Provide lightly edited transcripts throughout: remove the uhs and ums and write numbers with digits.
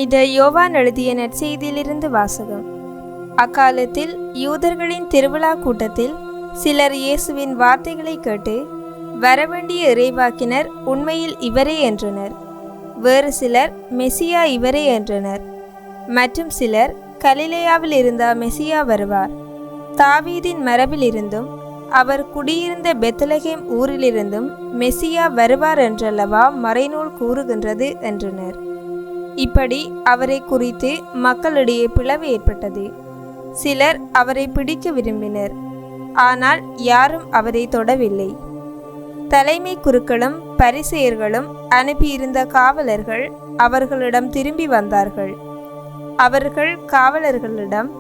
புனித யோவான் எழுதிய நற்செய்தியிலிருந்து வாசகம். அக்காலத்தில் யூதர்களின் திருவிழா கூட்டத்தில் சிலர் இயேசுவின் வார்த்தைகளை கேட்டு, வரவேண்டிய இறைவாக்கினர் உண்மையில் இவரே என்றனர். வேறு சிலர், மெசியா இவரே என்றனர். மற்றும் சிலர், கலிலேயாவில் இருந்தா மெசியா வருவார், தாவீதின் மரபில் இருந்தும் அவர் குடியிருந்த பெத்லகேம் ஊரிலிருந்தும் மெசியா வருவார் என்றல்லவா மறைநூல் கூறுகின்றது என்றனர். இப்படி அவரை குறித்து மக்களிடையே பிளவு ஏற்பட்டது. சிலர் அவரை பிடிக்க விரும்பினர், ஆனால் யாரும் அவரை தொடவில்லை. தலைமை குருக்களும் பரிசேயர்களும் அனுப்பியிருந்த காவலர்கள் அவர்களிடம் திரும்பி வந்தார்கள். அவர்கள் காவலர்களிடம்,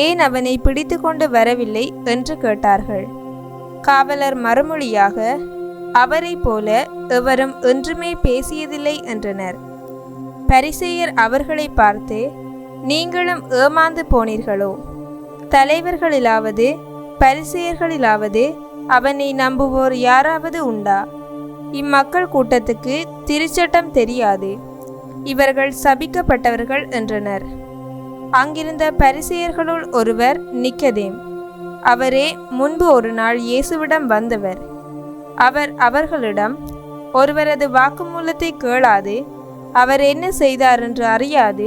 ஏன் அவனை பிடித்து கொண்டு வரவில்லை என்று கேட்டார்கள். காவலர் மறுமொழியாக, அவரை போல எவரும் ஒன்றுமே பேசியதில்லை என்றனர். பரிசேயர் அவர்களை பார்த்து, நீங்களும் ஏமாந்து போனீர்களோ? தலைவர்களிலாவது பரிசேயர்களிலாவது அவனை நம்புவோர் யாராவது உண்டா? இம்மக்கள் கூட்டத்துக்கு திருச்சட்டம் தெரியாது, இவர்கள் சபிக்கப்பட்டவர்கள் என்றனர். அங்கிருந்த பரிசேயர்களுள் ஒருவர் நிக்கதேம். அவரே முன்பு ஒரு நாள் இயேசுவிடம் வந்தவர். அவர் அவர்களிடம், ஒருவரது வாக்குமூலத்தை கேளாது அவர் என்ன செய்தார் என்று அறியாது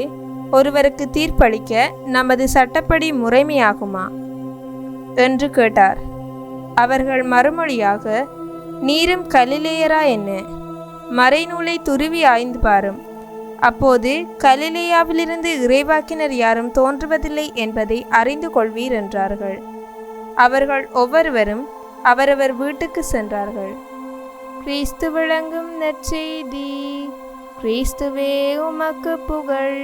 ஒருவருக்கு தீர்ப்பளிக்க நமது சட்டப்படி முறைமையாகுமா என்று கேட்டார். அவர்கள் மறுமொழியாக, நீரும் கலிலேயரா என்ன? மறைநூலை துருவி ஆய்ந்து பாரும், அப்போது கலிலேயாவிலிருந்து இறைவாக்கினர் யாரும் தோன்றுவதில்லை என்பதை அறிந்து கொள்வீர் என்றார்கள். அவர்கள் ஒவ்வொருவரும் அவரவர் வீட்டுக்கு சென்றார்கள். கிறிஸ்து விளங்கும் நற்செய்தி. கிறிஸ்துவே உமக்கு புகழ்.